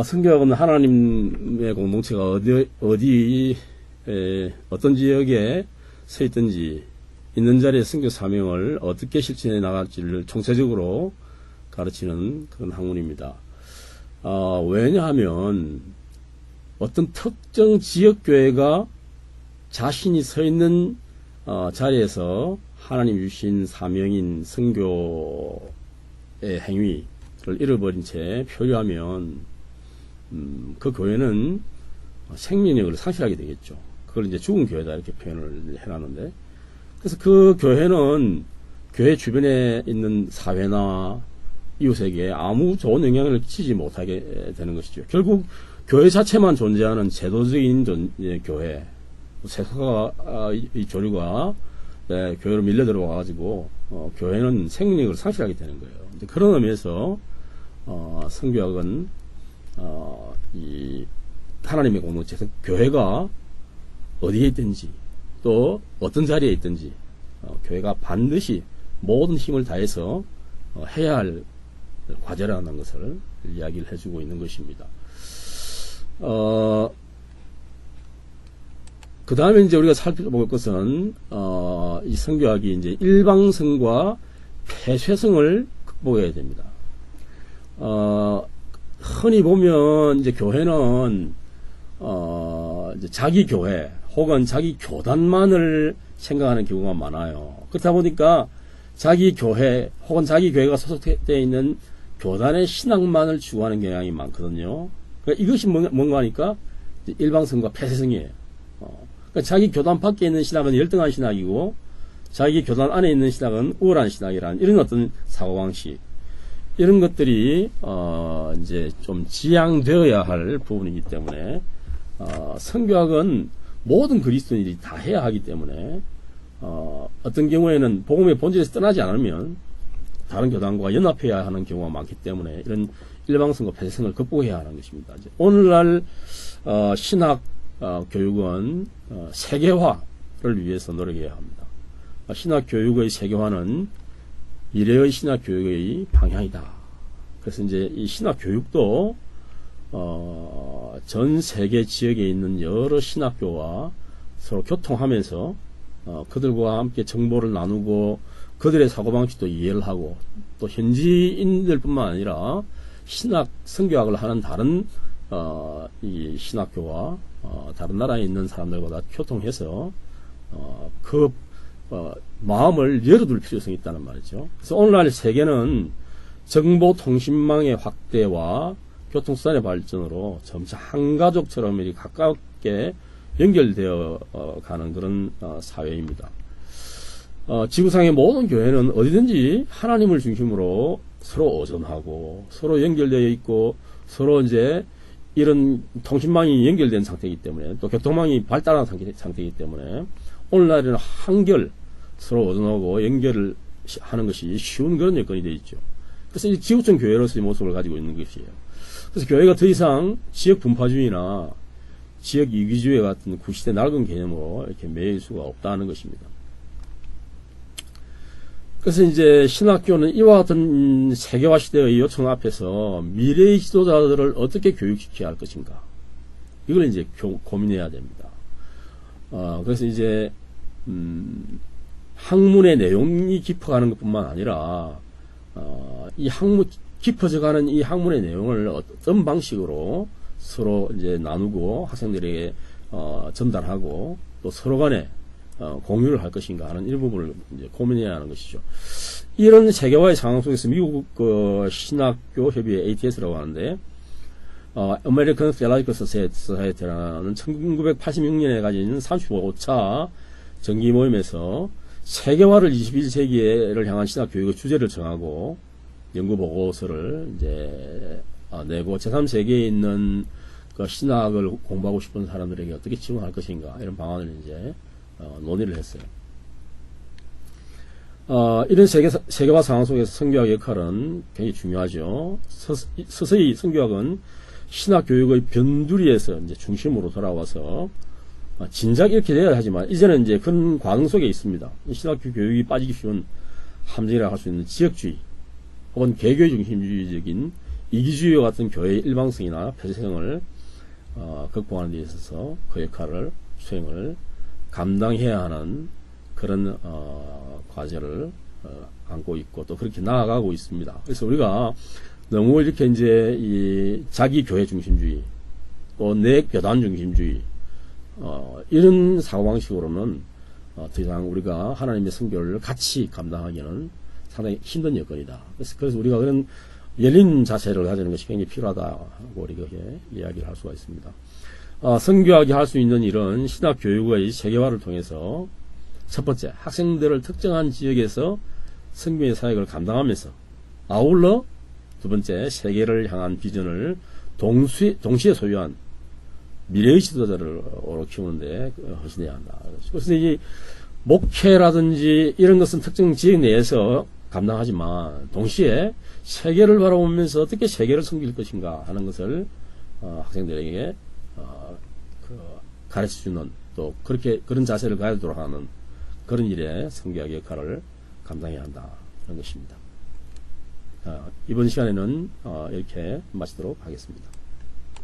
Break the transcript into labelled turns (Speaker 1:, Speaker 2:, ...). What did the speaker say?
Speaker 1: 성교학은 하나님의 공동체가 어떤 지역에 서 있든지 있는 자리에 성교 사명을 어떻게 실천해 나갈지를 총체적으로 가르치는 그런 학문입니다. 왜냐하면 어떤 특정 지역교회가 자신이 서 있는 자리에서 하나님 주신 사명인 선교의 행위를 잃어버린 채 표류하면 그 교회는 생명력을 상실하게 되겠죠. 그걸 이제 죽은 교회다 이렇게 표현을 해놨는데, 그래서 그 교회는 교회 주변에 있는 사회나 이웃에게 아무 좋은 영향을 끼치지 못하게 되는 것이죠. 결국 교회 자체만 존재하는 제도적인 교회, 세속화 이 조류가 교회로 밀려 들어와가지고 교회는 생명력을 상실하게 되는 거예요. 이제 그런 의미에서 성교학은 이 하나님의 공동체에서 교회가 어디에 있든지 또 어떤 자리에 있든지 교회가 반드시 모든 힘을 다해서 해야 할 과제라는 것을 이야기를 해주고 있는 것입니다. 그 다음에 이제 우리가 살펴볼 것은, 이 성교학이 이제 일방성과 폐쇄성을 극복해야 됩니다. 흔히 보면 이제 교회는, 이제 자기 교회 혹은 자기 교단만을 생각하는 경우가 많아요. 그렇다 보니까 자기 교회 혹은 자기 교회가 소속되어 있는 교단의 신앙만을 추구하는 경향이 많거든요. 그러니까 이것이 뭔가 하니까 일방성과 폐쇄성이에요. 그러니까 자기 교단 밖에 있는 신학은 열등한 신학이고 자기 교단 안에 있는 신학은 우월한 신학이라는 이런 어떤 사고방식, 이런 것들이 이제 좀 지양되어야 할 부분이기 때문에 성교학은 모든 그리스도인들이 다 해야 하기 때문에 어떤 경우에는 복음의 본질에서 떠나지 않으면 다른 교단과 연합해야 하는 경우가 많기 때문에 이런 일방성과 폐쇄성을 극복해야 하는 것입니다. 이제 오늘날 신학 교육은 세계화를 위해서 노력해야 합니다. 신학 교육의 세계화는 미래의 신학 교육의 방향이다. 그래서 이제 이 신학 교육도 전 세계 지역에 있는 여러 신학교와 서로 교통하면서 그들과 함께 정보를 나누고 그들의 사고방식도 이해를 하고 또 현지인들 뿐만 아니라 신학, 성교학을 하는 다른 이 신학교와 다른 나라에 있는 사람들과 다 교통해서 마음을 열어둘 필요성이 있다는 말이죠. 그래서 오늘날 세계는 정보통신망의 확대와 교통수단의 발전으로 점차 한가족처럼 이렇게 가깝게 연결되어 가는 그런 사회입니다. 지구상의 모든 교회는 어디든지 하나님을 중심으로 서로 의존하고 서로 연결되어 있고 서로 이제 이런 통신망이 연결된 상태이기 때문에 또 교통망이 발달한 상태이기 때문에 오늘날에는 한결 서로 의존하고 연결을 하는 것이 쉬운 그런 여건이 되어 있죠. 그래서 이 지구촌 교회로서의 모습을 가지고 있는 것이에요. 그래서 교회가 더 이상 지역 분파주의나 지역 이기주의 같은 구시대 낡은 개념으로 이렇게 매일 수가 없다는 것입니다. 그래서 이제 신학교는 이와 같은 세계화 시대의 요청 앞에서 미래의 지도자들을 어떻게 교육시켜야 할 것인가, 이걸 이제 고민해야 됩니다. 그래서 이제 학문의 내용이 깊어가는 것뿐만 아니라 이 깊어져가는 이 학문의 내용을 어떤 방식으로 서로 이제 나누고 학생들에게 전달하고 또 서로 간에 공유를 할 것인가 하는 일부분을 이제 고민해야 하는 것이죠. 이런 세계화의 상황 속에서 미국 신학교 협의회 ATS라고 하는데, American Theological Society라는 1986년에 가진 35차 정기 모임에서 세계화를 21세기를 향한 신학 교육의 주제를 정하고 연구 보고서를 이제 내고 제3세계에 있는 그 신학을 공부하고 싶은 사람들에게 어떻게 지원할 것인가, 이런 방안을 이제 논의를 했어요. 이런 세계화 상황 속에서 성교학의 역할은 굉장히 중요하죠. 서서히 성교학은 신학교육의 변두리에서 이제 중심으로 돌아와서 진작 이렇게 돼야 하지만 이제는 이제 그런 과정 속에 있습니다. 신학교 교육이 빠지기 쉬운 함정이라고 할 수 있는 지역주의 혹은 개교 중심주의적인 이기주의와 같은 교회의 일방성이나 폐쇄성을 극복하는 데 있어서 그 역할을 수행을 감당해야 하는 그런 과제를 안고 있고 또 그렇게 나아가고 있습니다. 그래서 우리가 너무 이렇게 이제 이 자기 교회 중심주의 또 내 교단 중심주의 이런 사고방식으로는 더 이상 우리가 하나님의 선교를 같이 감당하기는 상당히 힘든 여건이다. 그래서 우리가 그런 열린 자세를 가지는 것이 굉장히 필요하다고 우리가 이야기를 할 수가 있습니다. 선교하게 할 수 있는 이런 신학 교육의 체계화를 통해서 첫 번째, 학생들을 특정한 지역에서 선교의 사역을 감당하면서 아울러 두 번째, 세계를 향한 비전을 동시에 소유한 미래의 지도자를 키우는데 헌신해야 한다. 그래서 이 목회라든지 이런 것은 특정 지역 내에서 감당하지만 동시에 세계를 바라보면서 어떻게 세계를 섬길 것인가 하는 것을 학생들에게 가르쳐주는 또 그런 자세를 가지도록 하는 그런 일에 선교학의 역할을 감당해야 한다 하는 것입니다. 이번 시간에는 이렇게 마치도록 하겠습니다.